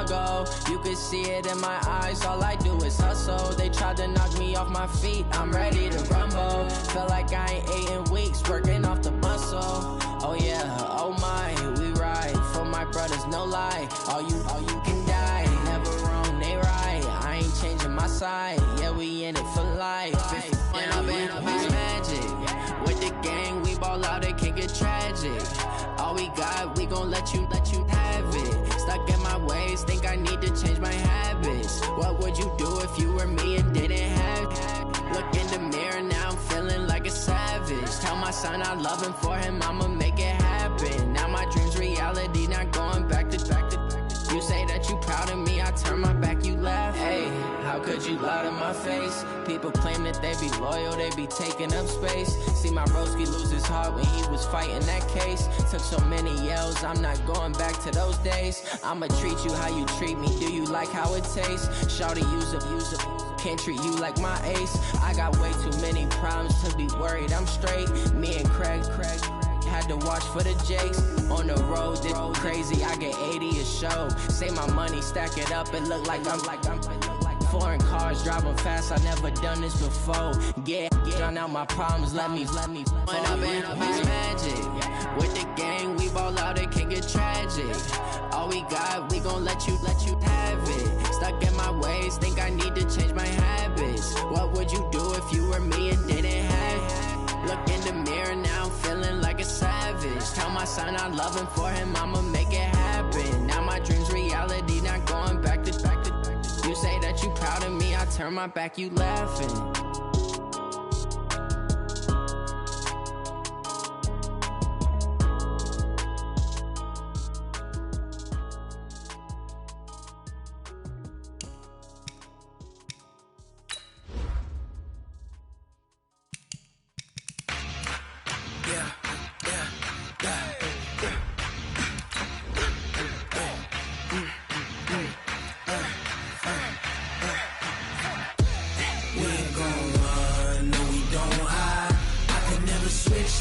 struggle. You can see it in my eyes, all I do is hustle. They tried to knock me off my feet, I'm ready to rumble. Feel like I ain't ate in weeks, working off the muscle. Oh yeah, oh my, we ride for my brothers, no lie. All you can die, never wrong, they right. I ain't changing my side, yeah, we in it for life. When I've been magic, with the gang, we ball out, it can get tragic. All we got, we gon' let you have it. Stuck in my ways, think I need to change my habits. What would you do if you were me and didn't have it? Look in the mirror, now I'm feeling like a savage. Tell my son I love him, for him I'ma make it happen. Now my dream's reality, not going back to. You say that you proud of me, I turn my back, you laugh. Hey, how could you lie to my face? People claim that they be loyal, they be taking up space. See my broski lose his heart when he was fighting that case. Took so many yells, I'm not going back to those days. I'ma treat you how you treat me, do you like how it tastes? Shawty, use up, can't treat you like my ace. I got way too many problems to be worried, I'm straight. Me and Craig had to watch for the Jakes. On the road, this crazy, I get 80 a show. Say my money, stack it up, it look like I'm foreign cars, driving fast, I never done this before. Get drown out my problems, let me When I've been magic, with the gang, we ball out, it can get tragic. All we got, we gon' let you have it. Stuck in my ways, think I need to change my habits. What would you do if you were me and didn't have it? Look in the mirror, now I'm feeling like a savage. Tell my son I love him, for him I'ma make it happen. Now my dream's reality, not going back to. You say that you proud of me, I turn my back, you laughing.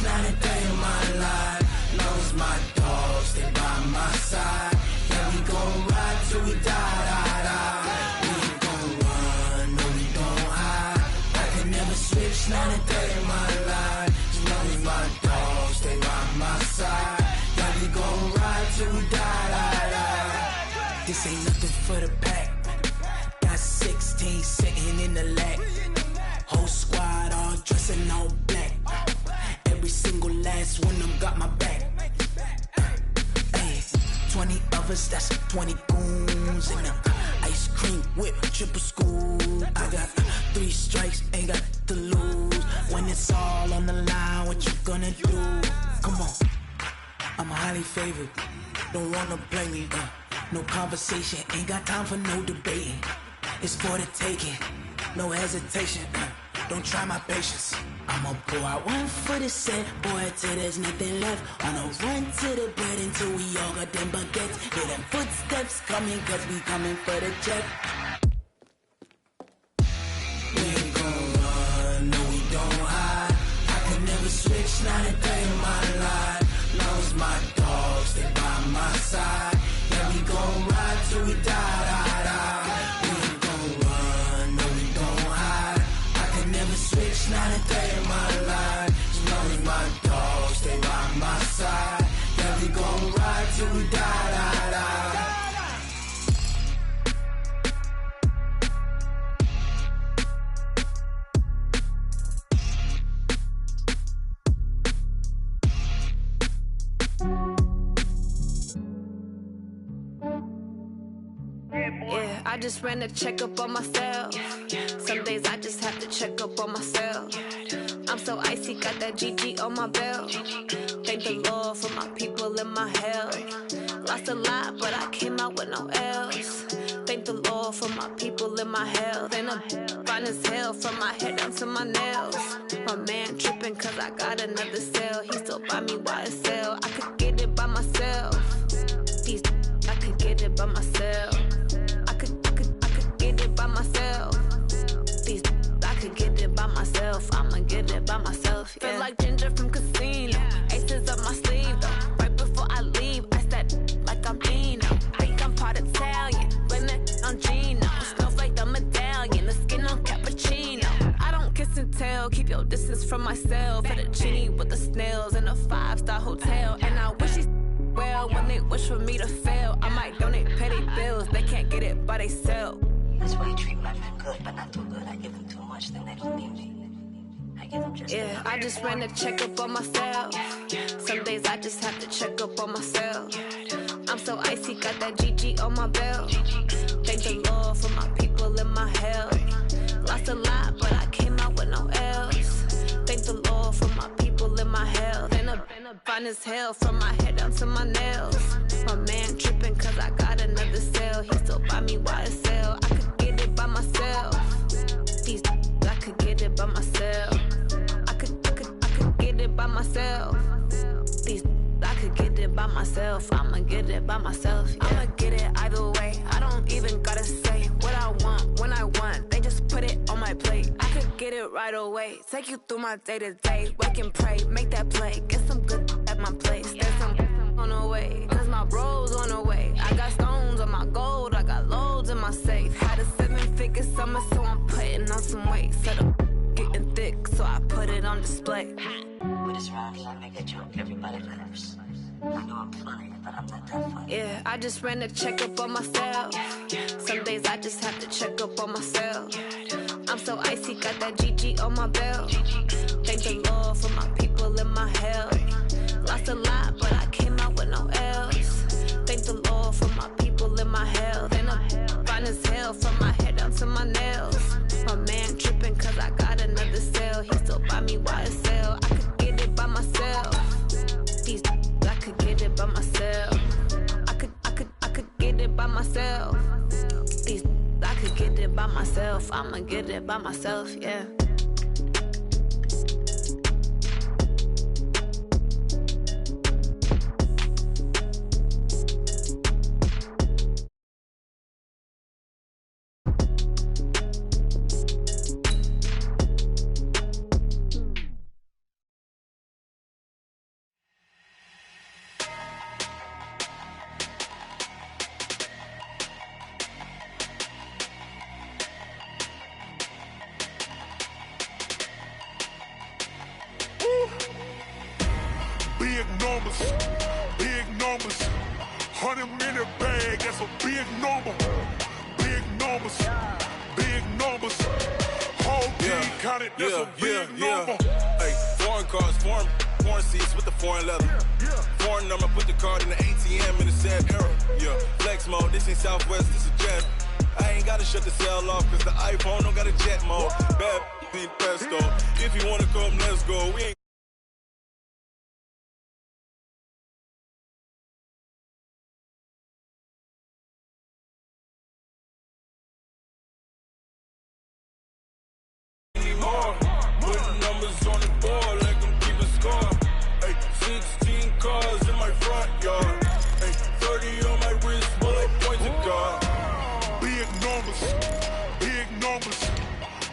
Not a day in my life, long as my dogs stay by my side. Yeah, we gon' ride till we die. We ain't gon' run, no we don't hide. I can never switch, not a day in my life, as long as my dogs stay by my side. Yeah, we gon' ride till we die. This ain't nothing for the pack. Got 16 sitting in the lap. Whole squad all dressing all black. Every single last one of them got my back. Ay, 20 of us, that's 20 goons. And ice cream whip, triple scoop. I got 3 strikes, ain't got to lose. When it's all on the line, what you gonna do? Come on, I'm highly favored. Don't wanna play me, no conversation, ain't got time for no debating. It's for the taking, no hesitation. Don't try my patience. I'ma pour out one for the set, boy, till there's nothing left. On a run to the bread until we all got them baguettes. Hear them footsteps coming, cause we coming for the check. We ain't gon' run, no we don't hide. I can never switch, not a day in my life. Long as my dogs stay by my side. Yeah, we gon' ride till we die. We ain't gon' run, no we don't hide. I can never switch, not a day in my life, as long as my dogs stay by my side. Yeah, we gon' ride till we die. Yeah, I just ran a checkup on myself. Some days I just have to check up on myself. I'm so icy, got that GG on my belt. Thank the Lord for my people and my health. Lost a lot, but I came out with no else. Thank the Lord for my people and my health. And I'm fine as hell from my head down to my nails. My man tripping cause I got another cell. He still buy me YSL. I could get it by myself. These I could get it by myself. I could get it by myself. These I could get it by myself. I'ma get it by myself. Yeah. Feel like Ginger from Casino. Aces up my sleeve though. Right before I leave, I said like I'm Dino. Think I'm part Italian. yo, distance from myself. At a genie with the snails in a 5-star hotel. And I wish these well when they wish for me to fail. I might donate petty bills, they can't get it by they sell. That's why you treat my men good, but not too good. I give them too much, then they don't need me. I give them just yeah, I just ran a checkup on myself. Some days I just have to check up on myself. I'm so icy, got that GG on my belt. Thank the Lord for my people in my health. Lost a lot, but I came out with no else. Thank the Lord for my people in my health. And a fine as hell from my head down to my nails. My man tripping cause I got another sale. He still buy me YSL. I could get it by myself. These I could get it by myself. I could get it by myself. These I could get it by myself. I'ma get it by myself. Yeah. I'ma get it either way. I don't even gotta say what I want when I want. They just put it on my plate. I could get it right away. Take you through my day to day. Wake and pray, make that play. Get some good at my place. There's some on the way. Cause my bros on the way. I got stones on my gold. I got loads in my safe. Had a 7-figure summer, so I'm putting on some weight. Set up getting thick, so I put it on display. With this round, I make a joke, everybody laughs. I know I'm funny, but I'm not that funny. Yeah, I just ran a checkup on myself. Some days I just have to check up on myself. I'm so icy, got that GG on my belt. Thank the Lord for my people in my health. Lost a lot, but I came out with no else. Thank the Lord for my people in my health. And I'm fine as hell from my head down to my nails. My man tripping cause I got another sale. He still buy me YSL. I could get it by myself. These I could get it by myself. I could get it by myself. These I could get it by myself. I'ma get it by myself, yeah. Big numbers, 100-minute bag, that's a big number. Big numbers, whole team counted, that's a big number. Hey, foreign cars, foreign seats with the foreign leather. Foreign number, put the card in the ATM in a sad era. Yeah, flex mode, this ain't Southwest, this is jet. I ain't gotta shut the cell off, cause the iPhone don't got a jet mode. Bad need pesto, if you wanna come, let's go. We ain't putting numbers on the board like I'm keeping score. Hey, 16 cars in my front yard. Hey, 30 on my wrist, bullet points of God. Big numbers,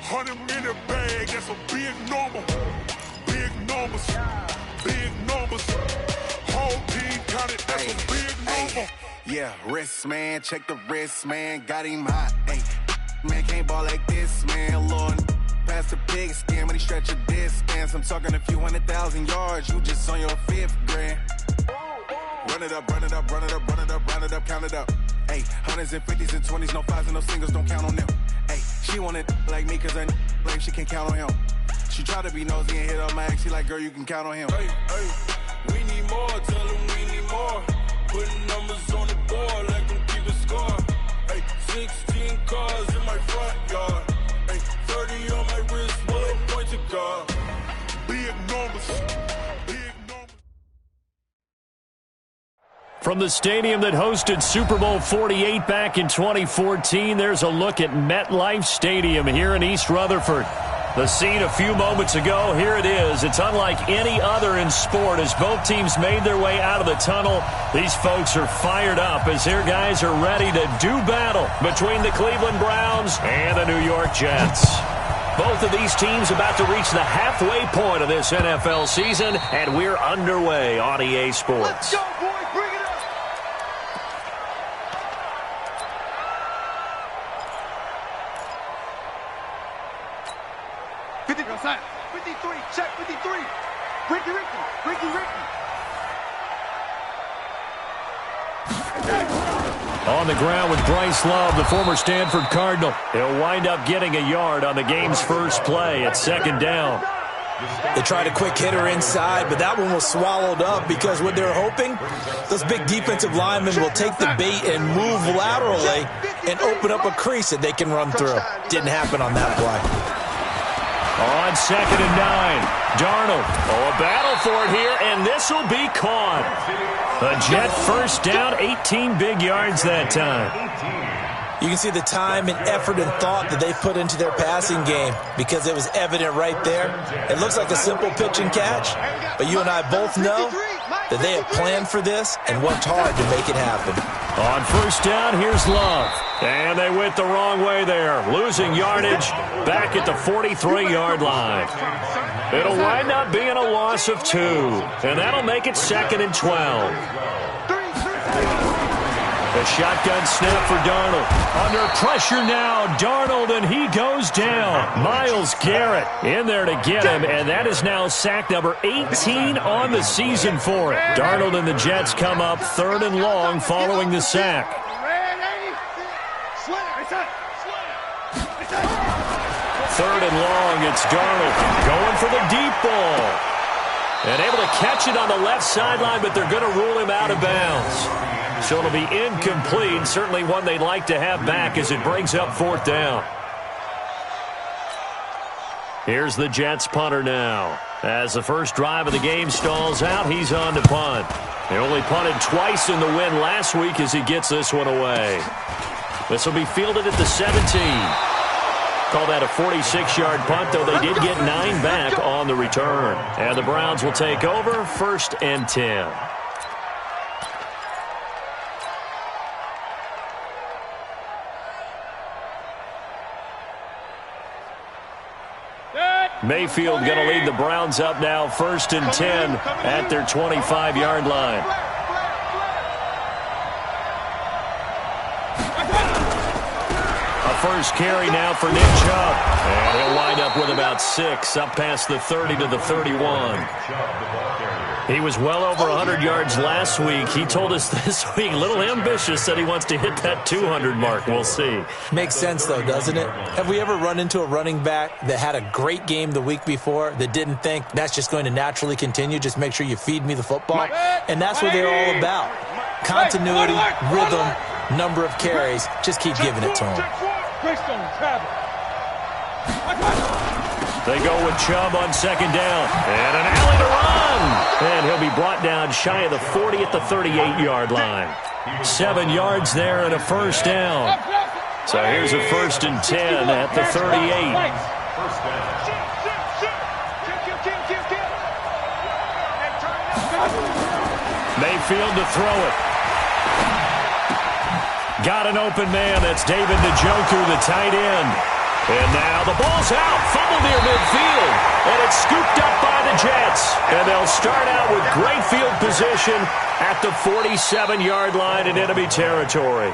100-minute bag, that's a big number. Big numbers, whole team counted, that's a big number. Yeah, wrist man, check the wrist man, got him hot. Hey, man can't ball like this, man, Lord. Past the pig skin when he stretch a distance. I'm talking a few 100,000 yards. You just on your 5th grand. Run it up, count it up. Hey, hundreds and 50s and 20s, no 5s and no singles, don't count on them. Hey, she want it like me cause her blame, she can't count on him. She try to be nosy and hit up my ex, she like, girl, you can count on him. Hey, we need more, tell them we need more. Putting numbers on the board like I'm keeping score. Hey, 16 cars in my front yard. 30 on my wrist, bullet points of God. Big numbers. From the stadium that hosted Super Bowl 48 back in 2014, there's a look at MetLife Stadium here in East Rutherford. The scene a few moments ago, here it is. It's unlike any other in sport as both teams made their way out of the tunnel. These folks are fired up as their guys are ready to do battle between the Cleveland Browns and the New York Jets. Both of these teams about to reach the halfway point of this NFL season, and we're underway on EA Sports. Let's go, boys, bring it up! 53, check 53. Ricky. On the ground with Bryce Love, the former Stanford Cardinal. He'll wind up getting a yard on the game's first play at second down. They tried a quick hitter inside, but that one was swallowed up because what they're hoping, those big defensive linemen will take the bait and move laterally and open up a crease that they can run through. Didn't happen on that play. On 2nd and 9, Darnold. Oh, a battle for it here, and this will be caught. A Jet first down, 18 big yards that time. You can see the time and effort and thought that they put into their passing game because it was evident right there. It looks like a simple pitch and catch, but you and I both know that they have planned for this and worked hard to make it happen. On first down, here's Love. And they went the wrong way there, losing yardage back at the 43-yard line. It'll wind up being a loss of 2, and that'll make it 2nd and 12. A shotgun snap for Darnold. Under pressure now, Darnold, and he goes down. Myles Garrett in there to get him, and that is now sack number 18 on the season for it. Darnold and the Jets come up 3rd and long following the sack. 3rd and long, it's Darnold going for the deep ball. And able to catch it on the left sideline, but they're going to rule him out of bounds. So it'll be incomplete, certainly one they'd like to have back as it brings up 4th down. Here's the Jets punter now. As the first drive of the game stalls out, he's on to punt. He only punted twice in the win last week as he gets this one away. This will be fielded at the 17. Call that a 46-yard punt, though they did get 9 back on the return. And the Browns will take over 1st and 10. Mayfield going to lead the Browns up now 1st and 10 at their 25-yard line. A first carry now for Nick Chubb. And he'll wind up with about 6 up past the 30 to the 31. He was well over 100 yards last week. He told us this week, a little ambitious, that he wants to hit that 200 mark. We'll see. Makes sense, though, doesn't it? Have we ever run into a running back that had a great game the week before that didn't think that's just going to naturally continue? Just make sure you feed me the football. And that's what they're all about. Continuity, rhythm, number of carries. Just keep giving it to him. They go with Chubb on 2nd down. And an alley to run. And he'll be brought down shy of the 40 at the 38-yard line. 7 yards there and a first down. So here's a 1st and 10 at the 38. Mayfield to throw it. Got an open man. That's David Njoku, the tight end. And now the ball's out. Fumble near midfield. And it's scooped up by the Jets. And they'll start out with great field position at the 47-yard line in enemy territory.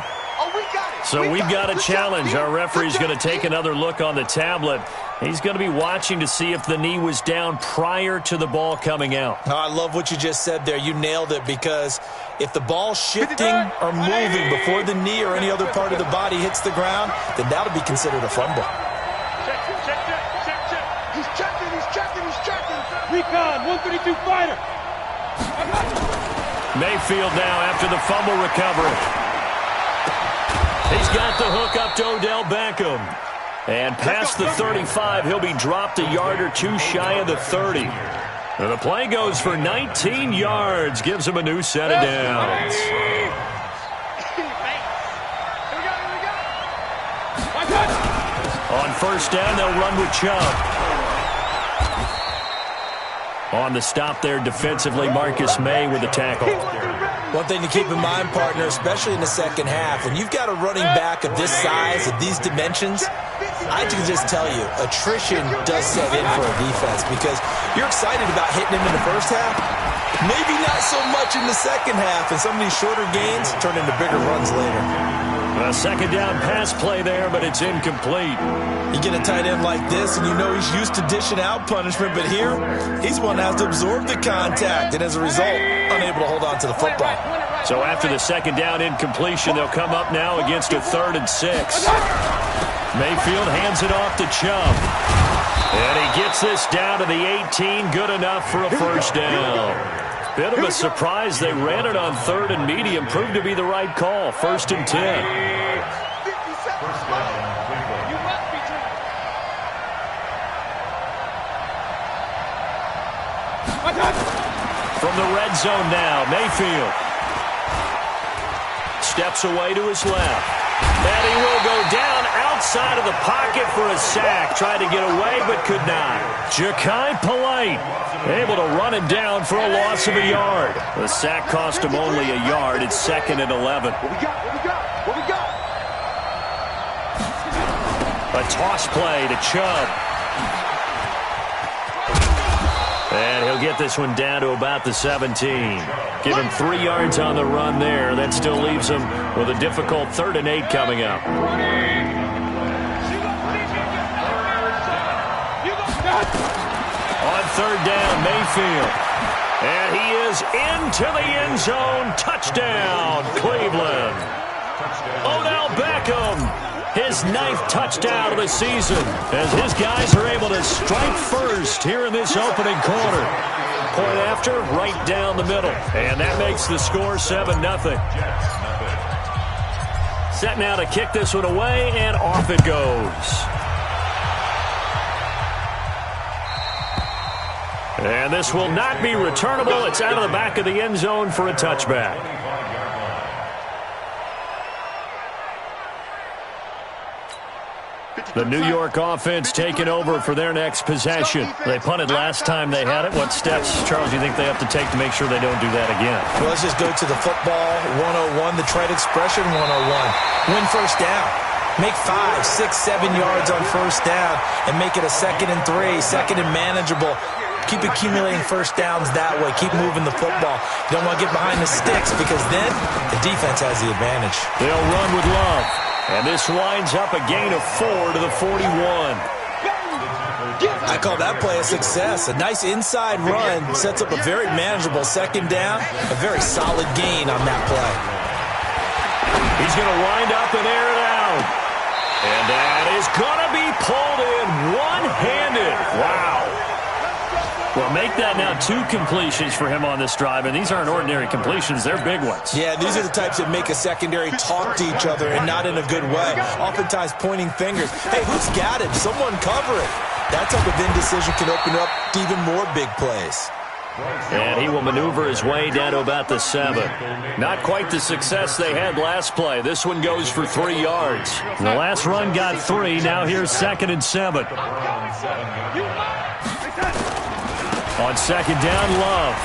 So we've got a challenge. Our referee's going to take another look on the tablet. He's going to be watching to see if the knee was down prior to the ball coming out. Oh, I love what you just said there. You nailed it, because if the ball's shifting or moving before the knee or any other part of the body hits the ground, then that'll be considered a fumble. Check. He's checking. Recon, 132 fighter. Mayfield now after the fumble recovery. He's got the hook up to Odell Beckham. And past the 35, he'll be dropped a yard or 2 shy of the 30. And the play goes for 19 yards. Gives him a new set of downs. On first down, they'll run with Chubb. On the stop there defensively, Marcus May with the tackle. One thing to keep in mind, partner, especially in the second half, when you've got a running back of this size, of these dimensions, I can just tell you, attrition does set in for a defense, because you're excited about hitting him in the first half, maybe not so much in the second half, and some of these shorter gains turn into bigger runs later. A second down pass play there, but it's incomplete. You get a tight end like this, and you know he's used to dishing out punishment, but here, he's one that has to absorb the contact, and as a result, unable to hold on to the football. So after the second down incompletion, they'll come up now against a 3rd and 6. Mayfield hands it off to Chubb. And he gets this down to the 18, good enough for a first down. Bit of a surprise. They ran it on 3rd and medium. Proved to be the right call. 1st and 10. From the red zone now, Mayfield steps away to his left. And he will go down outside of the pocket for a sack. Tried to get away, but could not. Ja'Kai Polite able to run it down for a loss of a yard. The sack cost him only a yard. It's 2nd and 11. What we got? A toss play to Chubb. And he'll get this one down to about the 17. Give him 3 yards on the run there. That still leaves him with a difficult 3rd and 8 coming up. On 3rd down, Mayfield. And he is into the end zone. Touchdown, Cleveland. Odell Beckham. His 9th touchdown of the season as his guys are able to strike first here in this opening quarter. Point after, right down the middle. And that makes the score 7-0. Set now to kick this one away, and off it goes. And this will not be returnable. It's out of the back of the end zone for a touchback. The New York offense taking over for their next possession. They punted last time they had it. What steps, Charles, do you think they have to take to make sure they don't do that again? Well, let's just go to the football 101, the trade expression 101. Win first down. Make 5, 6, 7 yards on first down and make it a 2nd and 3, 2nd and manageable. Keep accumulating first downs that way. Keep moving the football. You don't want to get behind the sticks because then the defense has the advantage. They'll run with Love. And this winds up a gain of 4 to the 41. I call that play a success. A nice inside run sets up a very manageable 2nd down. A very solid gain on that play. He's going to wind up and air it out. And that is going to be pulled in one-handed. Wow. Well, make that now 2 completions for him on this drive, and these aren't ordinary completions. They're big ones. Yeah, these are the types that make a secondary talk to each other and not in a good way. Oftentimes pointing fingers. Hey, who's got it? Someone cover it. That type of indecision can open up to even more big plays. And he will maneuver his way down to about the 7. Not quite the success they had last play. This one goes for 3 yards. The last run got 3. Now here's 2nd and 7. On 2nd down, Love.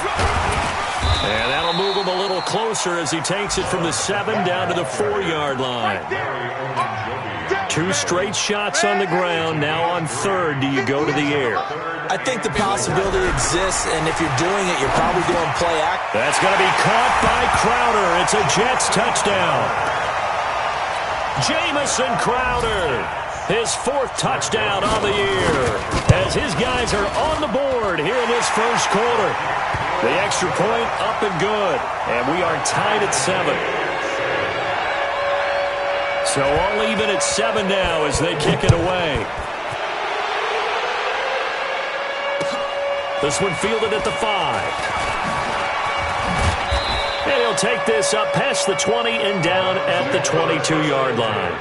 And that'll move him a little closer as he takes it from the 7 down to the 4-yard line. 2 straight shots on the ground. Now on 3rd, do you go to the air? I think the possibility exists, and if you're doing it, you're probably doing play act. That's going to be caught by Crowder. It's a Jets touchdown. Jamison Crowder. His 4th touchdown on the year as his guys are on the board here in this first quarter. The extra point up and good, and we are tied at 7. So all even at 7 now as they kick it away. This one fielded at the 5. And he'll take this up past the 20 and down at the 22-yard line.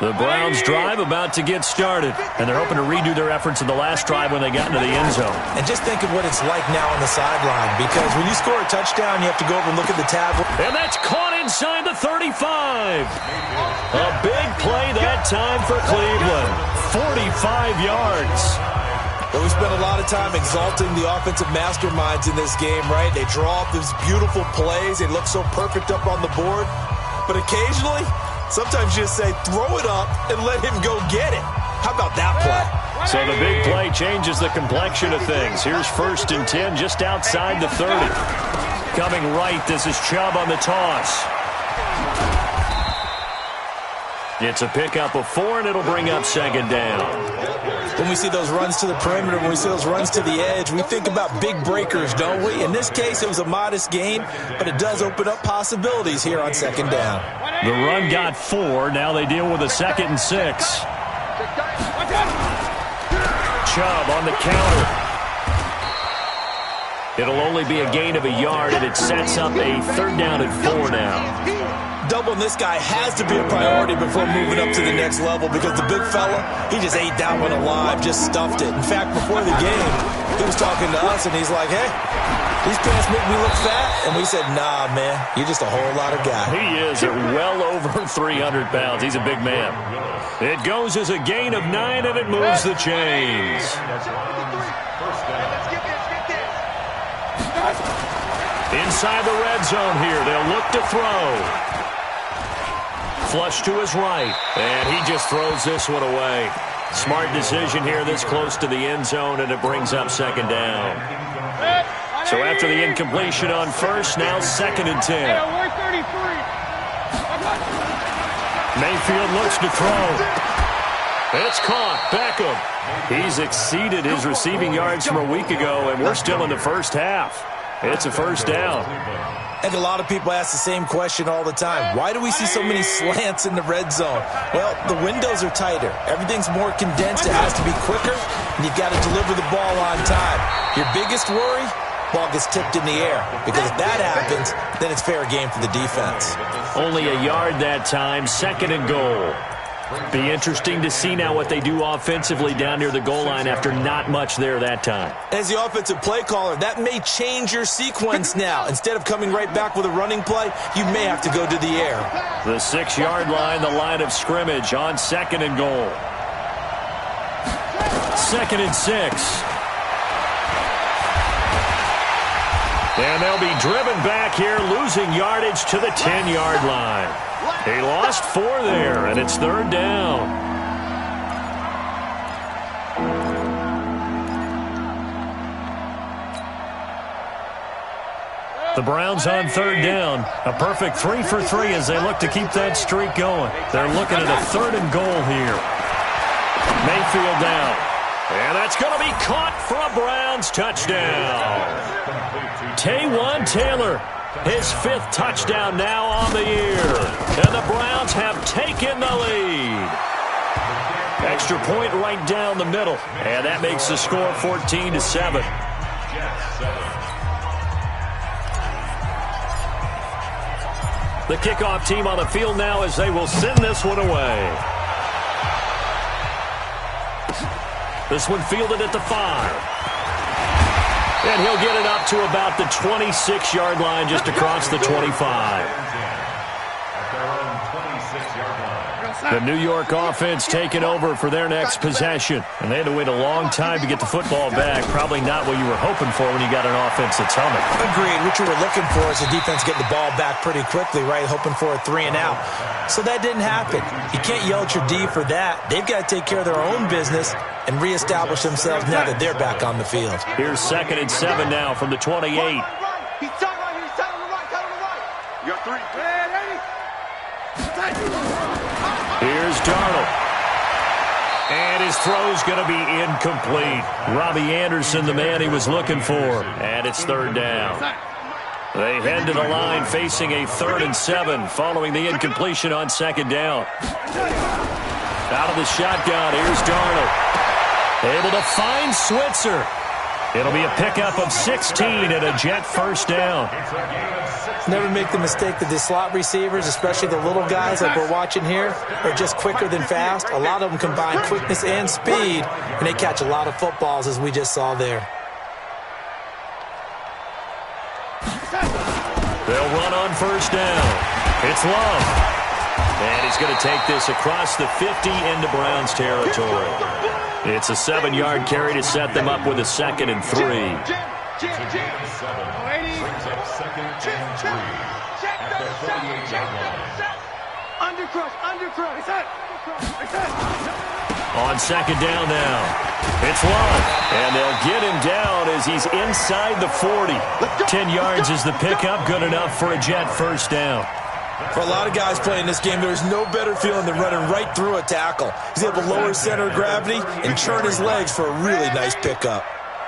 The Browns drive about to get started, and they're hoping to redo their efforts in the last drive when they got into the end zone. And just think of what it's like now on the sideline, because when you score a touchdown, you have to go over and look at the tablet. And that's caught inside the 35. A big play that time for Cleveland. 45 yards. But we spent a lot of time exalting the offensive masterminds in this game, right? They draw up these beautiful plays. They look so perfect up on the board. But occasionally, sometimes you just say, throw it up and let him go get it. How about that play? So the big play changes the complexion of things. Here's 1st and 10 just outside the 30. Coming right, this is Chubb on the toss. It's a pickup of 4, and it'll bring up second down. When we see those runs to the perimeter, when we see those runs to the edge, we think about big breakers, don't we? In this case, it was a modest gain, but it does open up possibilities here on second down. The run got 4. Now they deal with a 2nd and 6. Chubb on the counter. It'll only be a gain of a yard, and it sets up a 3rd down and 4 now. Doubling this guy has to be a priority before moving up to the next level because the big fella, he just ate that one alive, just stuffed it. In fact, before the game, he was talking to us, and he's like, hey, these pants make me look fat. And we said, nah, man, you're just a whole lot of guy. He is at well over 300 pounds. He's a big man. It goes as a gain of 9, and it moves the chains. Inside the red zone here, they'll look to throw. Flush to his right, and he just throws this one away. Smart decision here this close to the end zone, and it brings up second down. So after the incompletion on first, now 2nd and 10. Mayfield looks to throw. It's caught. Beckham. He's exceeded his receiving yards from a week ago, and we're still in the first half. It's a 1st down. And a lot of people ask the same question all the time. Why do we see so many slants in the red zone? Well, the windows are tighter. Everything's more condensed. It has to be quicker, and you've got to deliver the ball on time. Your biggest worry? Ball gets tipped in the air. Because if that happens, then it's fair game for the defense. Only a yard that time, 2nd and goal. Be interesting to see now what they do offensively down near the goal line after not much there that time. As the offensive play caller, that may change your sequence now. Instead of coming right back with a running play, you may have to go to the air. The 6-yard line, the line of scrimmage on 2nd and goal. 2nd and 6. And they'll be driven back here, losing yardage to the 10-yard line. He lost 4 there, and it's 3rd down. The Browns on 3rd down. A perfect 3 for 3 as they look to keep that streak going. They're looking at a 3rd and goal here. Mayfield down. And that's going to be caught for a Browns touchdown. Taywan Taylor, his 5th touchdown now on the year. And the Browns have taken the lead. Extra point right down the middle. And that makes the score 14-7. The kickoff team on the field now as they will send this one away. This one fielded at the 5. And he'll get it up to about the 26-yard line, just across the 25. The New York offense taking over for their next possession. And they had to wait a long time to get the football back. Probably not what you were hoping for when you got an offense that's humming. Agreed. What you were looking for is the defense getting the ball back pretty quickly, right? Hoping for a 3 and out. So that didn't happen. You can't yell at your D for that. They've got to take care of their own business and reestablish themselves now that they're back on the field. Here's 2nd and 7 now from the 28. He's tight right here. He's tight on the right. Tight on the right. You got 3. Here's Darnold. And his throw's going to be incomplete. Robbie Anderson, the man he was looking for. And it's 3rd down. They head to the line facing a 3rd and 7 following the incompletion on 2nd down. Out of the shotgun, here's Darnold. Able to find Switzer. It'll be a pickup of 16 and a Jet 1st down. Never make the mistake that the slot receivers, especially the little guys like we're watching here, are just quicker than fast. A lot of them combine quickness and speed, and they catch a lot of footballs, as we just saw there. They'll run on 1st down. It's Love. And he's going to take this across the 50 into Browns territory. It's a 7-yard carry to set them up with a 2nd and 3. On second down now. It's Love, and they'll get him down as he's inside the 40. 10 yards is the pickup, good enough for a Jet first down. For a lot of guys playing this game, there's no better feeling than running right through a tackle. He's able to lower his center of gravity and churn his legs for a really nice pickup.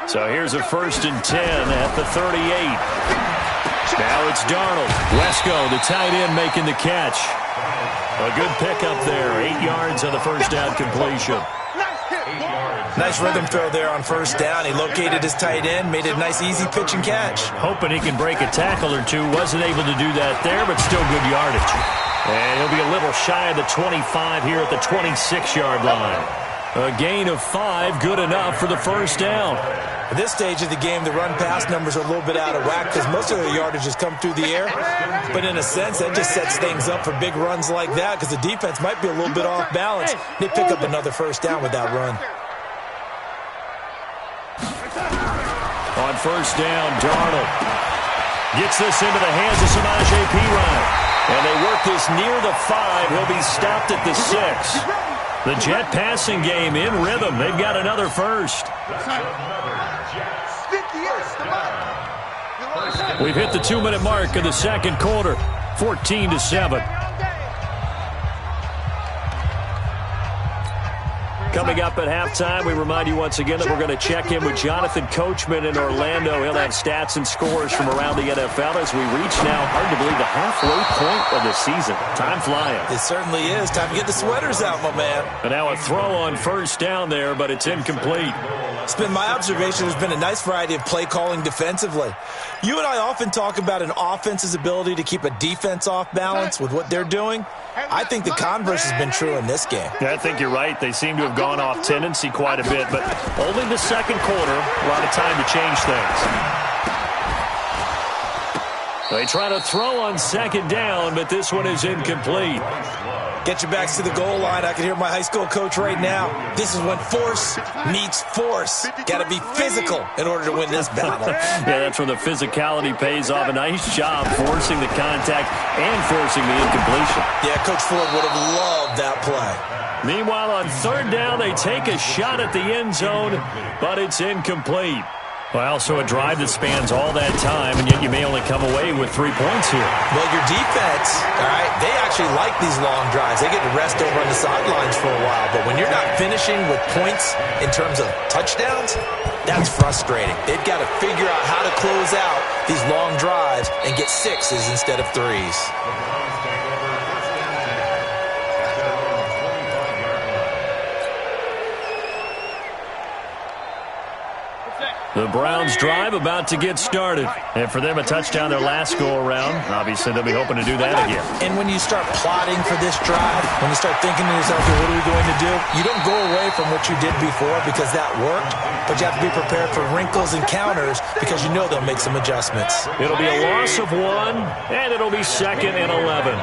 So here's a 1st and 10 at the 38. Now it's Darnold. Wesco, the tight end, making the catch. A good pickup there. 8 yards on the first down completion. Nice rhythm throw there on first down. He located his tight end, made it a nice easy pitch and catch. Hoping he can break a tackle or two. Wasn't able to do that there, but still good yardage. And he'll be a little shy of the 25 here at the 26-yard line. A gain of 5, good enough for the first down. At this stage of the game, the run-pass numbers are a little bit out of whack because most of their yardage has come through the air. But in a sense, that just sets things up for big runs like that because the defense might be a little bit off balance. They pick up another first down with that run. On first down, Darnold gets this into the hands of Samaje Perine. And they work this near the 5. He'll be stopped at the 6. The Jet passing game in rhythm. They've got another first. We've hit the 2-minute mark of the second quarter. 14-7. Coming up at halftime, we remind you once again that we're going to check in with Jonathan Coachman in Orlando. He'll have stats and scores from around the NFL as we reach now, hard to believe, the halfway point of the season. Time flying. It certainly is. Time to get the sweaters out, my man. And now a throw on first down there, but it's incomplete. It's been my observation there's been a nice variety of play calling defensively. You and I often talk about an offense's ability to keep a defense off balance with what they're doing. I think the converse has been true in this game. Yeah, I think you're right. They seem to have gone off tendency quite a bit, but only the second quarter, a lot of time to change things. They try to throw on second down, but this one is incomplete. Get your backs to the goal line. I can hear my high school coach right now. This is when force meets force. Got to be physical in order to win this battle. Yeah, that's where the physicality pays off. A nice job forcing the contact and forcing the incompletion. Yeah, Coach Ford would have loved that play. Meanwhile, on third down, they take a shot at the end zone, but it's incomplete. Well, so a drive that spans all that time, and yet you may only come away with 3 points here. Well, your defense, all right, they actually like these long drives. They get to rest over on the sidelines for a while. But when you're not finishing with points in terms of touchdowns, that's frustrating. They've got to figure out how to close out these long drives and get 6s instead of 3s. The Browns drive about to get started. And for them, a touchdown their last go-around. Obviously, they'll be hoping to do that again. And when you start plotting for this drive, when you start thinking to yourself, okay, what are we going to do? You don't go away from what you did before because that worked, but you have to be prepared for wrinkles and counters because you know they'll make some adjustments. It'll be a loss of 1, and it'll be 2nd and 11.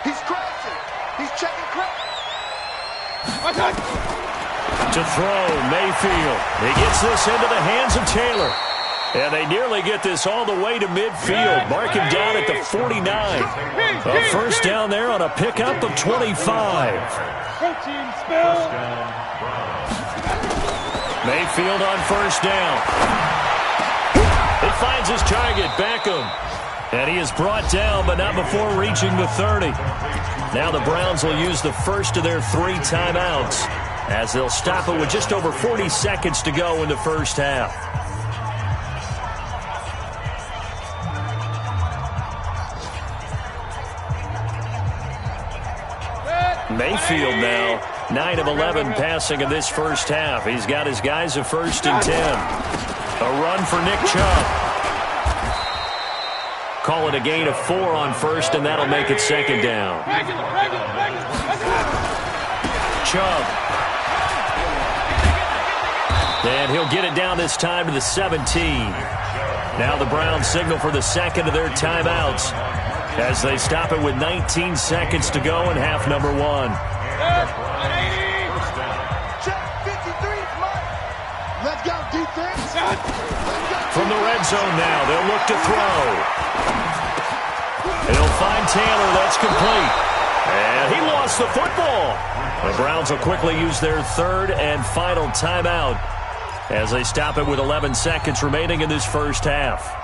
He's crossing. He's checking crack. To throw, Mayfield. He gets this into the hands of Taylor. And they nearly get this all the way to midfield. Mark him down at the 49. A first down there on a pickup of 25. Mayfield on first down. He finds his target, Beckham. And he is brought down, but not before reaching the 30. Now the Browns will use the first of their 3 timeouts as they'll stop it with just over 40 seconds to go in the first half. Mayfield now, 9 of 11 passing in this first half. He's got his guys a 1st and 10. A run for Nick Chubb. Call it a gain of 4 on first, and that'll make it 2nd down. Chubb. And he'll get it down this time to the 17. Now the Browns signal for the 2nd of their timeouts as they stop it with 19 seconds to go in half number 1. Let's go, defense. From the red zone now, they'll look to throw. He'll find Taylor. That's complete. And he lost the football. The Browns will quickly use their third and final timeout as they stop it with 11 seconds remaining in this first half.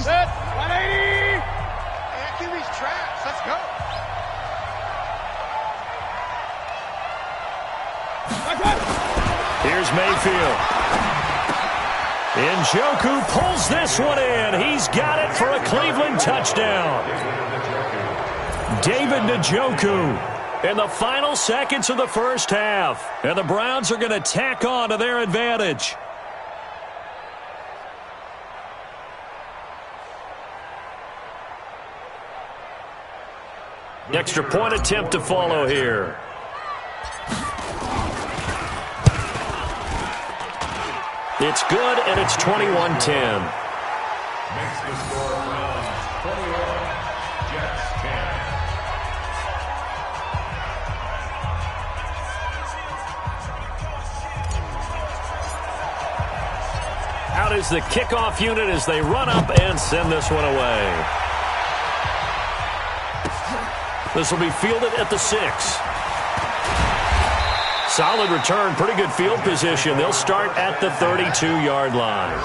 Set, 180. And QB's traps. Let's go. Here's Mayfield. Njoku pulls this one in. He's got it for a Cleveland touchdown. David Njoku in the final seconds of the first half. And the Browns are going to tack on to their advantage. Extra point attempt to follow here. It's good, and it's 21-10. Makes the score Browns 21, Jets 10. Out is the kickoff unit as they run up and send this one away. This will be fielded at the 6. Solid return, pretty good field position. They'll start at the 32-yard line.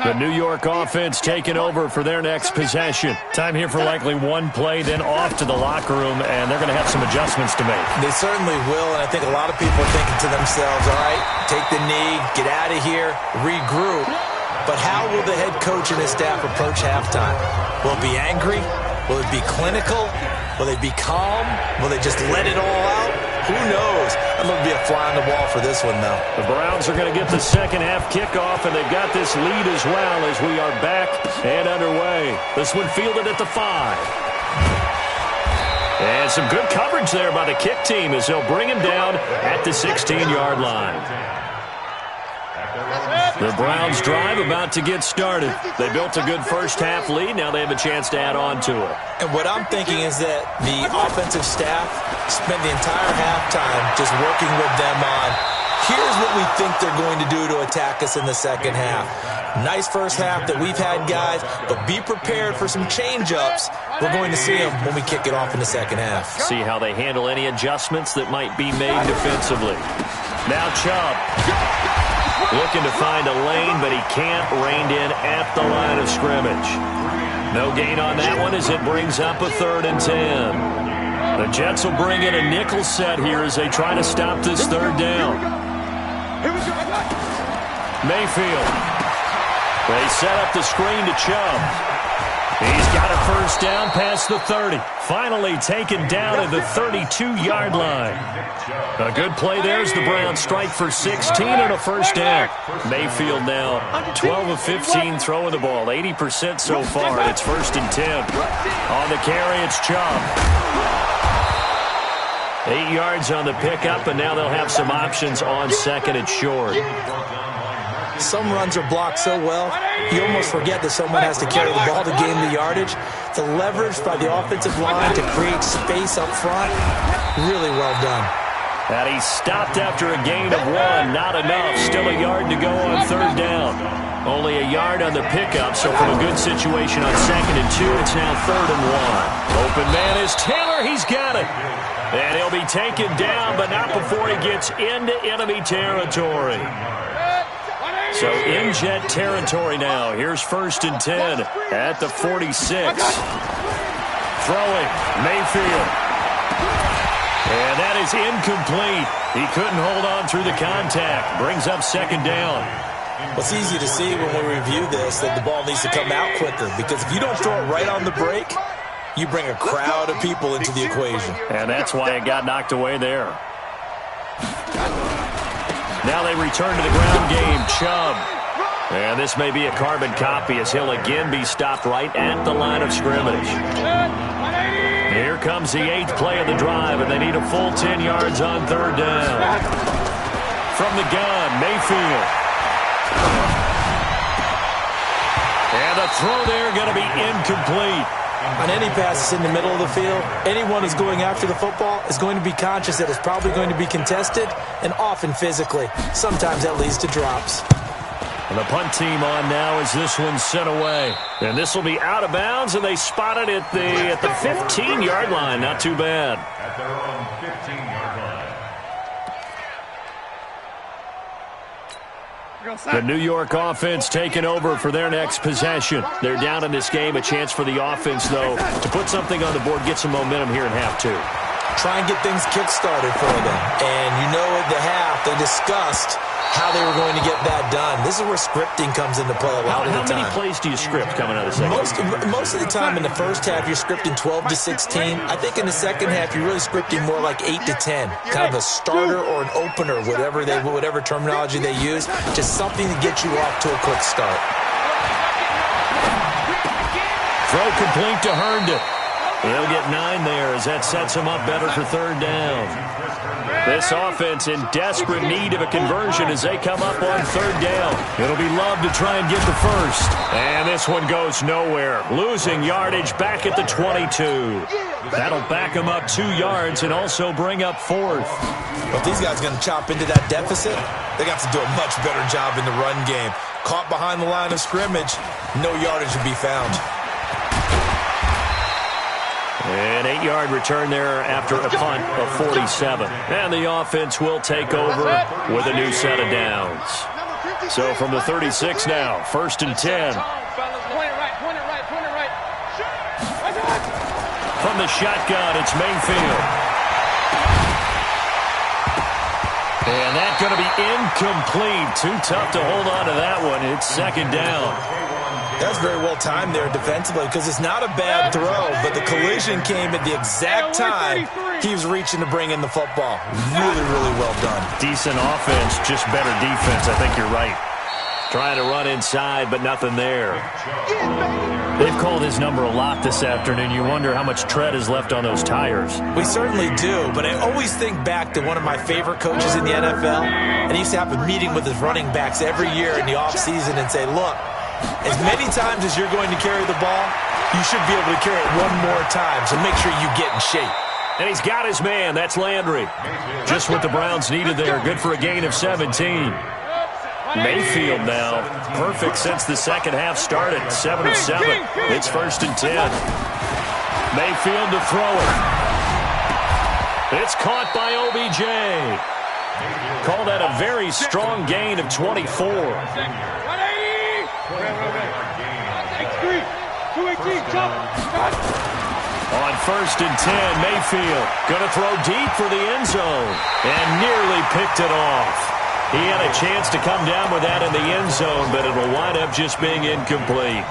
The New York offense taking over for their next possession. Time here for likely one play, then off to the locker room, and they're going to have some adjustments to make. They certainly will, and I think a lot of people are thinking to themselves, all right, take the knee, get out of here, regroup. But how will the head coach and his staff approach halftime? Will it be angry? Will it be clinical? Will they be calm? Will they just let it all out? Who knows? I'm going to be a fly on the wall for this one, though. The Browns are going to get the second half kickoff, and they've got this lead as well as we are back and underway. This one fielded at the 5. And some good coverage there by the kick team as they'll bring him down at the 16-yard line. The Browns drive about to get started. They built a good first half lead. Now they have a chance to add on to it. And what I'm thinking is that the offensive staff spent the entire halftime just working with them on, here's what we think they're going to do to attack us in the second half. Nice first half that we've had, guys, but be prepared for some change-ups. We're going to see them when we kick it off in the second half. See how they handle any adjustments that might be made defensively. Now Chubb. Looking to find a lane, but he can't. Reined in at the line of scrimmage. No gain on that one as it brings up a 3rd and 10. The Jets will bring in a nickel set here as they try to stop this third down. Mayfield. They set up the screen to Chubb. He's got a first down past the 30. Finally taken down at the 32-yard line. A good play there as the Browns strike for 16 and a first down. Mayfield now 12 of 15 throwing the ball. 80% so far. It's 1st and 10. On the carry, it's Chubb. 8 yards on the pickup, and now they'll have some options on 2nd and short. Some runs are blocked so well, you almost forget that someone has to carry the ball to gain the yardage. The leverage by the offensive line to create space up front, really well done. And he stopped after a gain of 1. Not enough. Still a yard to go on 3rd down. Only a yard on the pickup, so from a good situation on 2nd and 2, it's now 3rd and 1. Open man is Taylor. He's got it. And he'll be taken down, but not before he gets into enemy territory. So in Jet territory now. Here's 1st and 10 at the 46. Throwing, Mayfield. And that is incomplete. He couldn't hold on through the contact. Brings up 2nd down. Well, it's easy to see when we review this that the ball needs to come out quicker, because if you don't throw it right on the break, you bring a crowd of people into the equation. And that's why it got knocked away there. Now they return to the ground game. Chubb. And this may be a carbon copy as he'll again be stopped right at the line of scrimmage. Here comes the 8th play of the drive, and they need a full 10 yards on 3rd down. From the gun, Mayfield. And the throw there going to be incomplete. On any passes in the middle of the field, anyone who's going after the football is going to be conscious that it's probably going to be contested, and often physically. Sometimes that leads to drops. And the punt team on now as this one's sent away. And this will be out of bounds, and they spot it at the 15-yard line. Not too bad. At their own 15-yard line. The New York offense taking over for their next possession. They're down in this game. A chance for the offense, though, to put something on the board, get some momentum here in half 2. Try and get things kick-started for them. And you know at the half, they discussed how they were going to get that done. This is where scripting comes into play a lot of the time. How many plays do you script coming out of the second? Most of the time in the first half, you're scripting 12 to 16. I think in the second half, you're really scripting more like 8 to 10. Kind of a starter or an opener, whatever terminology they use. Just something to get you off to a quick start. Throw complete to Herndon. He'll get 9 there as that sets him up better for 3rd down. This offense in desperate need of a conversion as they come up on 3rd down. It'll be Love to try and get the first. And this one goes nowhere. Losing yardage back at the 22. That'll back them up 2 yards and also bring up 4th. But these guys are going to chop into that deficit. They got to do a much better job in the run game. Caught behind the line of scrimmage, no yardage to be found. An 8-yard return there after a punt of 47. And the offense will take over with a new set of downs. So from the 36 now, 1st and 10. From the shotgun, it's Mayfield. And that's going to be incomplete. Too tough to hold on to that one. It's 2nd down. That's very well timed there defensively because it's not a bad throw, but the collision came at the exact time he was reaching to bring in the football. Really, really well done. Decent offense, just better defense. I think you're right. Trying to run inside, but nothing there. They've called his number a lot this afternoon. You wonder how much tread is left on those tires. We certainly do, but I always think back to one of my favorite coaches in the NFL, and he used to have a meeting with his running backs every year in the offseason and say, look, as many times as you're going to carry the ball, you should be able to carry it one more time, so make sure you get in shape. And he's got his man. That's Landry. Just what the Browns needed there. Good for a gain of 17. Mayfield now. Perfect since the second half started. 7 of 7. It's 1st and 10. Mayfield to throw it. It's caught by OBJ. Call that a very strong gain of 24. On 1st and 10, Mayfield going to throw deep for the end zone and nearly picked it off. He had a chance to come down with that in the end zone, but it'll wind up just being incomplete.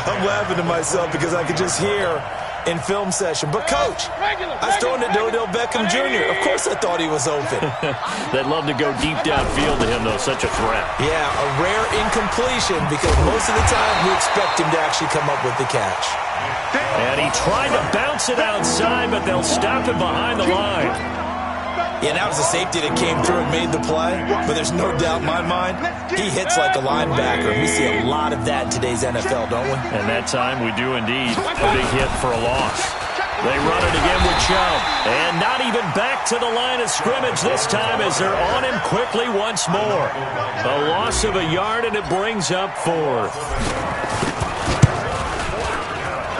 I'm laughing to myself because I could just hear in film session, but coach, I was throwing to Odell Beckham Jr. Of course I thought he was open. They'd love to go deep downfield to him, though. Such a threat. Yeah, a rare incompletion because most of the time we expect him to actually come up with the catch. And he tried to bounce it outside, but they'll stop him behind the line. Yeah, that was a safety that came through and made the play, but there's no doubt in my mind, he hits like a linebacker. We see a lot of that in today's NFL, don't we? And that time we do indeed. A big hit for a loss. They run it again with Chubb. And not even back to the line of scrimmage this time as they're on him quickly once more. A loss of a yard, and it brings up 4th.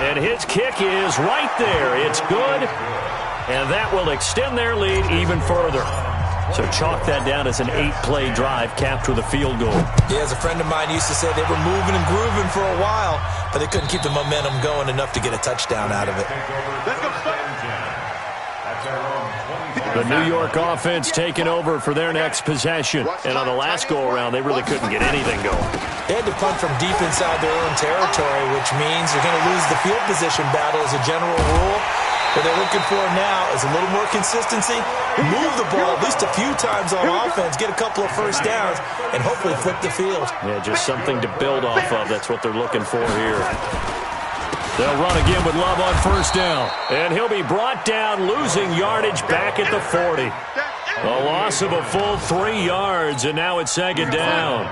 And his kick is right there. It's good. And that will extend their lead even further. So chalk that down as an 8-play drive capped with a field goal. Yeah, as a friend of mine used to say, they were moving and grooving for a while, but they couldn't keep the momentum going enough to get a touchdown out of it. The New York offense taking over for their next possession. And on the last go-around, they really couldn't get anything going. They had to punt from deep inside their own territory, which means they're going to lose the field position battle as a general rule. What they're looking for now is a little more consistency, move the ball at least a few times on offense, get a couple of first downs, and hopefully flip the field. Yeah, just something to build off of. That's what they're looking for here. They'll run again with Love on first down. And he'll be brought down, losing yardage back at the 40. A loss of a full 3 yards, and now it's second down.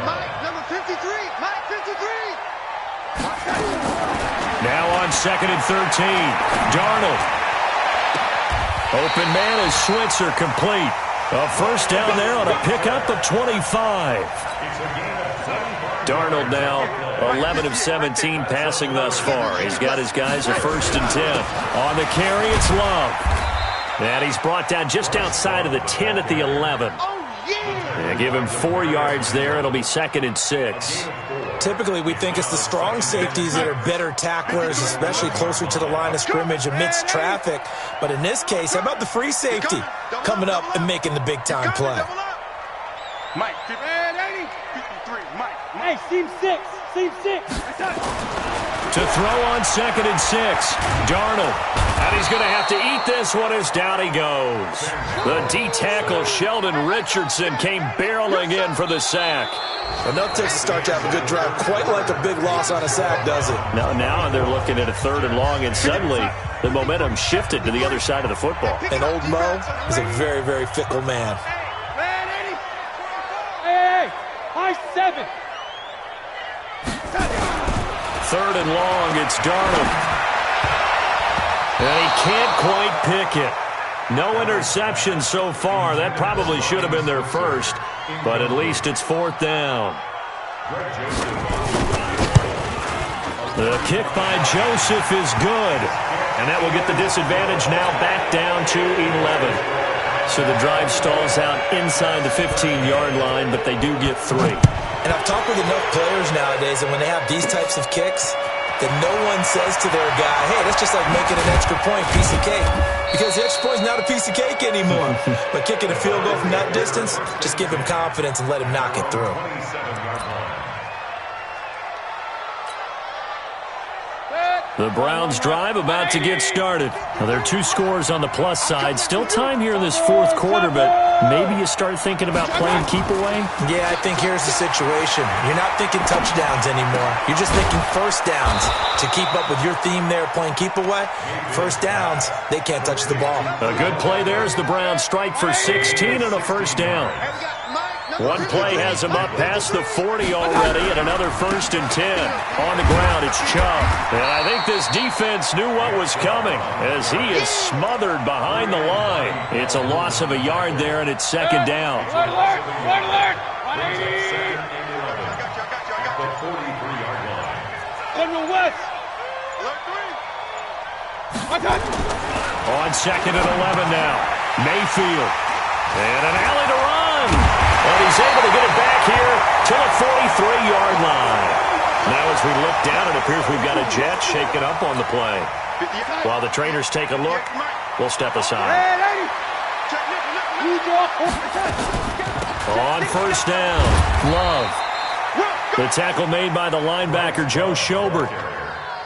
Mike, number 53. Mike, 53. Now on 2nd and 13. Darnold. Open man is Switzer, complete. A first down there on a pickup of 25. Darnold now 11 of 17 passing thus far. He's got his guys a 1st and 10. On the carry, it's Love. And he's brought down just outside of the 10 at the 11. And give him 4 yards there. It'll be 2nd and 6. Typically, we think it's the strong safeties that are better tacklers, especially closer to the line of scrimmage amidst traffic. But in this case, how about the free safety coming up and making the big-time play? Mike, 80. 53. Mike. Hey, seam 6. Seam 6. To throw on 2nd and 6. Darnold. And he's going to have to eat this one as down he goes. The D-tackle Sheldon Richardson came barreling in for the sack. Enough takes to start to have a good drive. Quite like a big loss on a sack, does it? Now they're looking at a 3rd and long, and suddenly the momentum shifted to the other side of the football. And old Mo is a very, very fickle man. Hey, high 7. 3rd and long, it's Darnold. And he can't quite pick it. No interception so far. That probably should have been their first, but at least it's 4th down. The kick by Joseph is good, and that will get the disadvantage now back down to 11. So the drive stalls out inside the 15-yard line, but they do get 3. And I've talked with enough players nowadays, and when they have these types of kicks, that no one says to their guy, hey, that's just like making an extra point, piece of cake. Because the extra point's not a piece of cake anymore. But kicking a field goal from that distance, just give him confidence and let him knock it through. The Browns drive about to get started. Now, there are 2 scores on the plus side. Still time here in this 4th quarter, but maybe you start thinking about playing keep away? Yeah, I think here's the situation. You're not thinking touchdowns anymore. You're just thinking first downs. To keep up with your theme there, playing keep away, first downs, they can't touch the ball. A good play there as the Browns strike for 16 and a first down. One play has him up past the 40 already, and another 1st and 10. On the ground, it's Chubb. And I think this defense knew what was coming as he is smothered behind the line. It's a loss of a yard there, and it's 2nd down. Red alert! Red alert! General West! On 2nd and 11 now. Mayfield. And an alley to run. And he's able to get it back here to the 43-yard line. Now as we look down, it appears we've got a Jet shaken up on the play. While the trainers take a look, we'll step aside. On first down, Love. The tackle made by the linebacker, Joe Schobert.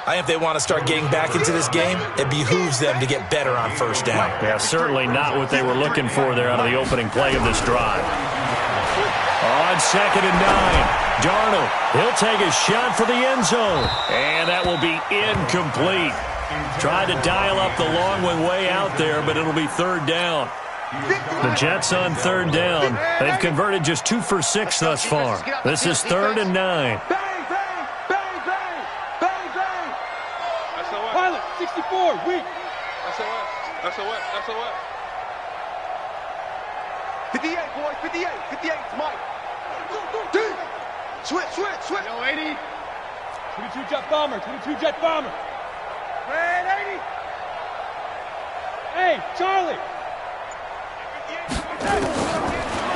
I think if they want to start getting back into this game, it behooves them to get better on first down. Yeah, certainly not what they were looking for there out of the opening play of this drive. On 2nd and 9, Darnold. He'll take a shot for the end zone. And that will be incomplete. Tried to dial up the long one way out there, but it'll be 3rd down. The Jets on 3rd down. They've converted just 2 for 6 thus far. This is 3rd and 9. Pilot, 64, weak. SOS. 58, boys, 58, 58, Mike. Switch. Yo, 80. 22 jet bomber. Red 80. Hey, Charlie.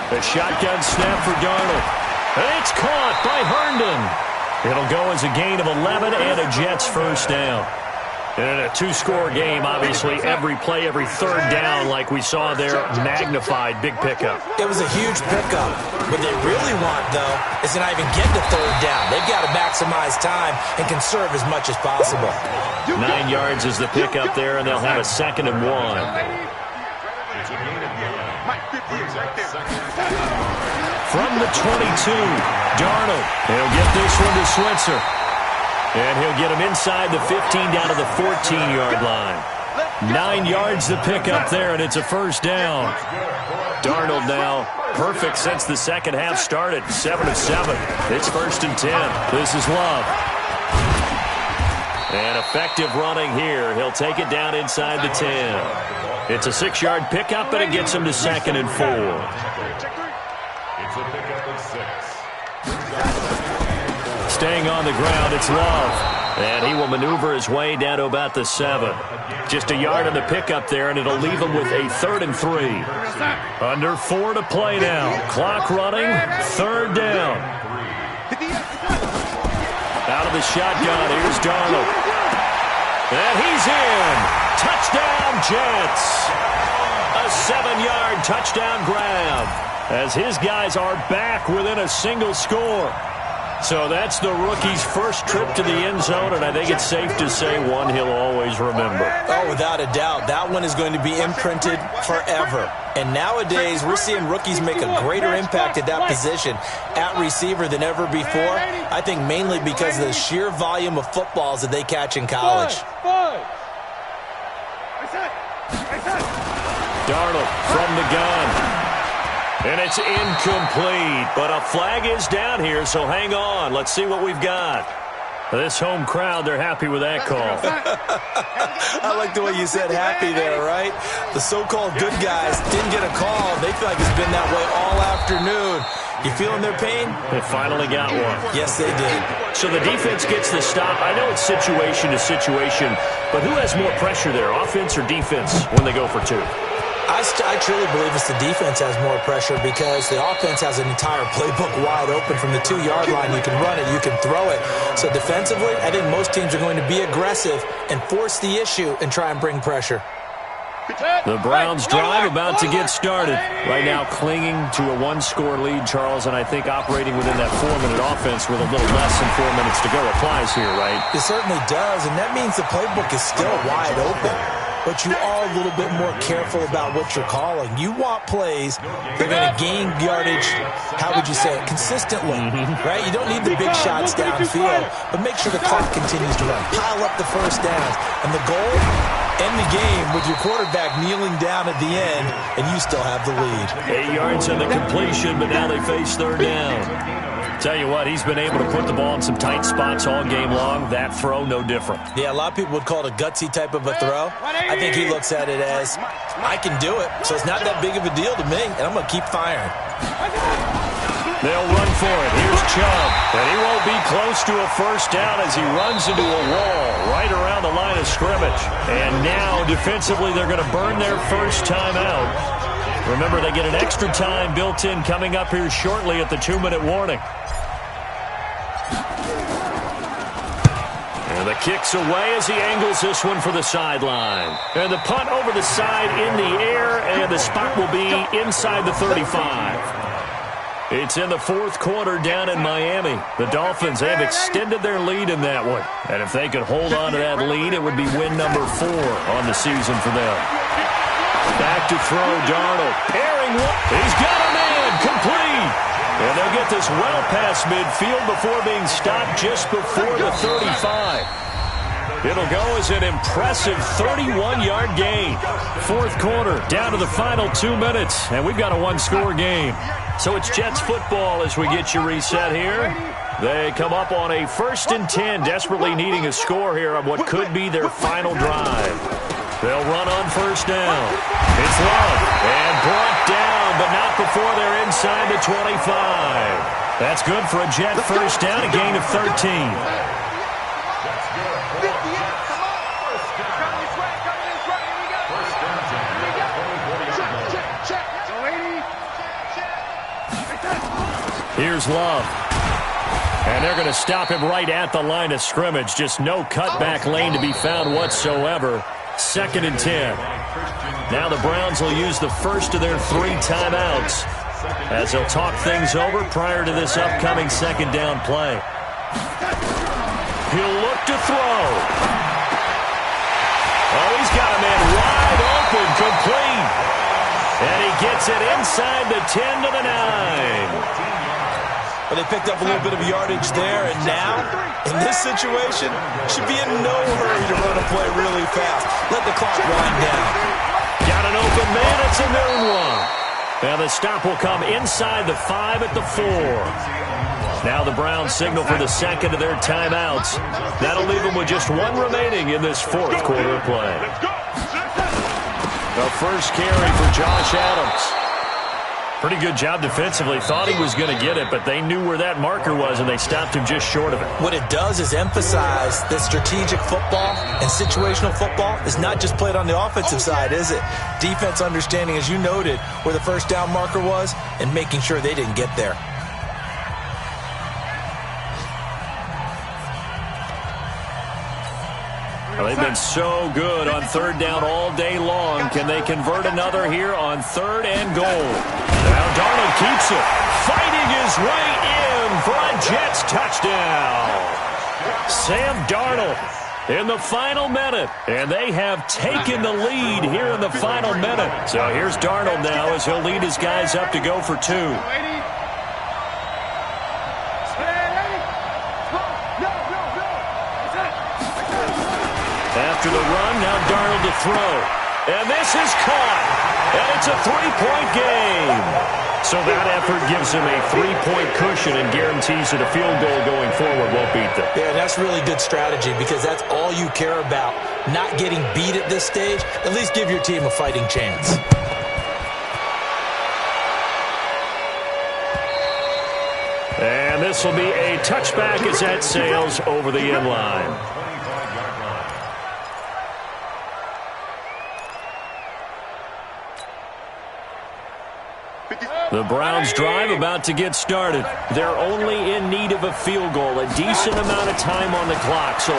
The shotgun snap for Darnold. It's caught by Herndon. It'll go as a gain of 11 and a Jets first down. In a 2-score game, obviously, every play, every 3rd down, like we saw there, magnified, big pickup. It was a huge pickup. What they really want, though, is to not even get to 3rd down. They've got to maximize time and conserve as much as possible. 9 yards is the pickup there, and they'll have a 2nd and 1. From the 22, Darnold. He'll get this one to Switzer. And he'll get him inside the 15 down to the 14-yard line. 9 yards to pick up there, and it's a first down. Darnold now perfect since the second half started. 7 of 7. It's 1st and 10. This is Love. And effective running here. He'll take it down inside the 10. It's a 6-yard pickup, and it gets him to 2nd and 4. It's a pickup of 6. Staying on the ground, it's Love. And he will maneuver his way down to about the 7. Just a yard on the pickup there, and it'll leave him with a 3rd and 3. Under 4 to play now. Clock running, 3rd down. Out of the shotgun, here's Darnold. And he's in. Touchdown, Jets. A 7-yard touchdown grab as his guys are back within a single score. So that's the rookie's first trip to the end zone, and I think it's safe to say one he'll always remember. Oh, without a doubt. That one is going to be imprinted forever. And nowadays, we're seeing rookies make a greater impact at that position at receiver than ever before. I think mainly because of the sheer volume of footballs that they catch in college. Darnold from the gun. And it's incomplete, but a flag is down here, so hang on. Let's see what we've got. This home crowd, they're happy with that call. I like the way you said happy there, right? The so-called good guys didn't get a call. They feel like it's been that way all afternoon. You feeling their pain? They finally got one. Yes, they did. So the defense gets the stop. I know it's situation to situation, but who has more pressure there, offense or defense, when they go for 2? I truly believe it's the defense has more pressure because the offense has an entire playbook wide open from the 2-yard line. You can run it, you can throw it. So defensively, I think most teams are going to be aggressive and force the issue and try and bring pressure. The Browns drive about to get started. Right now clinging to a 1-score lead, Charles, and I think operating within that 4-minute offense with a little less than 4 minutes to go applies here, right? It certainly does, and that means the playbook is still wide open. But you are a little bit more careful about what you're calling. You want plays that are going to gain yardage, how would you say it, consistently, right? You don't need the big shots downfield, but make sure the clock continues to run. Pile up the first downs. And the goal, end the game with your quarterback kneeling down at the end, and you still have the lead. 8 yards on the completion, but now they face 3rd down. Tell you what, he's been able to put the ball in some tight spots all game long. That throw, no different. Yeah, a lot of people would call it a gutsy type of a throw. I think he looks at it as, I can do it, so it's not that big of a deal to me, and I'm going to keep firing. They'll run for it. Here's Chubb, and he won't be close to a first down as he runs into a wall right around the line of scrimmage. And now, defensively, they're going to burn their first time out. Remember, they get an extra time built in coming up here shortly at the 2-minute warning. And the kick's away as he angles this one for the sideline. And the punt over the side in the air, and the spot will be inside the 35. It's in the 4th quarter down in Miami. The Dolphins have extended their lead in that one. And if they could hold on to that lead, it would be win number 4 on the season for them. Back to throw, Darnold. Pairing one. He's got a man. Complete. And they'll get this well past midfield before being stopped just before the 35. It'll go as an impressive 31-yard gain. 4th quarter, down to the final 2 minutes, and we've got a 1-score game. So it's Jets football as we get you reset here. They come up on a 1st and 10, desperately needing a score here on what could be their final drive. They'll run on 1st down. It's Love, and brought down, but not before they're inside the 25. That's good for a Jet 1st down, a gain of 13. Here's Love. And they're going to stop him right at the line of scrimmage. Just no cutback lane to be found whatsoever. 2nd and 10. Now the Browns will use the first of their 3 timeouts as they'll talk things over prior to this upcoming 2nd down play. He'll look to throw. Oh, he's got a man wide open, complete. And he gets it inside the 10 to the 9. Well, they picked up a little bit of yardage there, and now, in this situation, should be in no hurry to run a play really fast. Let the clock wind down. Got an open man. It's a noon one. Now the stop will come inside the 5 at the 4. Now the Browns signal for the second of their timeouts. That'll leave them with just one remaining in this fourth quarter of play. The first carry for Josh Adams. Pretty good job defensively. Thought he was going to get it, but they knew where that marker was, and they stopped him just short of it. What it does is emphasize that strategic football and situational football is not just played on the offensive side, is it? Defense understanding, as you noted, where the first down marker was and making sure they didn't get there. Well, they've been so good on third down all day long. Can they convert another here on 3rd and goal? Now Darnold keeps it, fighting his way in for a Jets touchdown. Sam Darnold in the final minute, and they have taken the lead here in the final minute. So here's Darnold now as he'll lead his guys up to go for 2. After the run, now Darnold to throw. And this is caught. And it's a 3-point game. So that effort gives him a 3-point cushion and guarantees that a field goal going forward won't beat them. Yeah, that's really good strategy because that's all you care about. Not getting beat at this stage. At least give your team a fighting chance. And this will be a touchback as that sails over the end line. The Browns drive about to get started. They're only in need of a field goal, a decent amount of time on the clock. So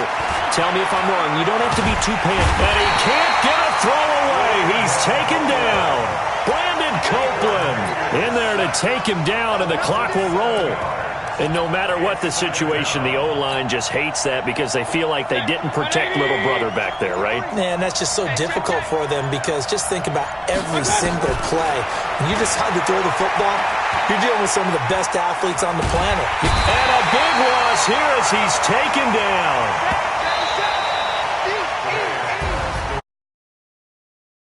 tell me if I'm wrong. You don't have to be too panicked. And he can't get a throw away. He's taken down. Brandon Copeland in there to take him down, and the clock will roll. And no matter what the situation, the O-line just hates that because they feel like they didn't protect little brother back there, right? Man, that's just so difficult for them because just think about every single play. When you decide to throw the football, you're dealing with some of the best athletes on the planet. And a big loss here as he's taken down.